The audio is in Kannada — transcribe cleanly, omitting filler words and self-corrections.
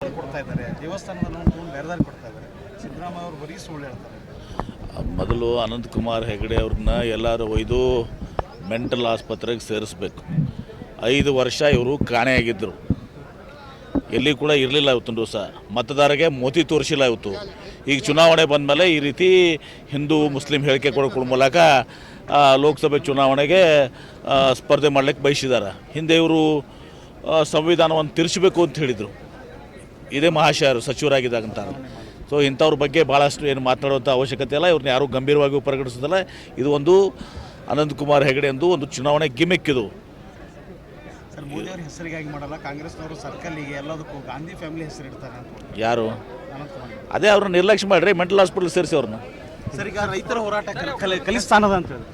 ಮಕ್ಕಳು ಕೊಡ್ತಾ ಇದ್ದಾರೆ, ದೇವಸ್ಥಾನದ ಲೋನ್ ತೊಗೊಂಡು ಬೇರೆದಾರಿ ಕೊಡ್ತಾ ಇದ್ದಾರೆ. ಸಿದ್ದರಾಮಯ್ಯ ಅವರು ಬರೀ ಸುಳ್ಳು ಹೇಳ್ತಾರೆ. ಮೊದಲು ಅನಂತಕುಮಾರ್ ಹೆಗಡೆ ಅವ್ರನ್ನ ಎಲ್ಲರೂ ಒಯ್ದು ಮೆಂಟಲ್ ಆಸ್ಪತ್ರೆಗೆ ಸೇರಿಸ್ಬೇಕು. 5 ವರ್ಷ ಇವರು ಕಾಣೆಯಾಗಿದ್ದರು, ಎಲ್ಲಿ ಕೂಡ ಇರಲಿಲ್ಲ. ಇವತ್ತೊಂದು ದಿವಸ ಮತದಾರರಿಗೆ ಮೋತಿ ತೋರಿಸಿಲ್ಲ. ಇವತ್ತು ಈಗ ಚುನಾವಣೆ ಬಂದ ಮೇಲೆ ಈ ರೀತಿ ಹಿಂದೂ ಮುಸ್ಲಿಂ ಹೇಳಿಕೆ ಕೊಡೋ ಮೂಲಕ ಲೋಕಸಭೆ ಚುನಾವಣೆಗೆ ಸ್ಪರ್ಧೆ ಮಾಡಲಿಕ್ಕೆ ಬಯಸಿದ್ದಾರೆ. ಹಿಂದೆ ಇವರು ಸಂವಿಧಾನವನ್ನು ತಿರ್ಚಬೇಕು ಅಂತ ಹೇಳಿದರು, ಇದೇ ಮಹಾಶಯರು ಸಚಿವರಾಗಿದ್ದಾಗಂತ. ಸೊ ಇಂಥವ್ರ ಬಗ್ಗೆ ಭಾಳಷ್ಟು ಏನು ಮಾತನಾಡುವಂಥ ಅವಶ್ಯಕತೆ ಇಲ್ಲ. ಇವ್ರನ್ನ ಯಾರೂ ಗಂಭೀರವಾಗಿ ಪರಿಗಣಿಸೋದಿಲ್ಲ. ಇದು ಒಂದು ಅನಂತಕುಮಾರ್ ಹೆಗಡೆ ಎಂದು ಒಂದು ಚುನಾವಣೆ ಗಿಮಿಕ್. ಇದು ಸರ್ ಮೋದಿ ಅವ್ರ ಹೆಸರಿಗಾಗಿ ಮಾಡಲ್ಲ, ಕಾಂಗ್ರೆಸ್ನವರು ಸರ್ಕಲ್ಗೆ ಎಲ್ಲದಕ್ಕೂ ಗಾಂಧಿ ಫ್ಯಾಮಿಲಿ ಹೆಸರು ಇಡ್ತಾರೆ ಅಂತ. ಯಾರು ಅನಂತಕುಮಾರ್ ಅದೇ ಅವ್ರನ್ನ ನಿರ್ಲಕ್ಷ್ಯ ಮಾಡಿರಿ, ಮೆಂಟಲ್ ಹಾಸ್ಪಿಟಲ್ ಸೇರಿಸಿ ಅವ್ರನ್ನ. ಸರ್ ಈಗ ರೈತರ ಹೋರಾಟ ಕಲಿಸ್ತಾನದ ಅಂತ ಹೇಳಿ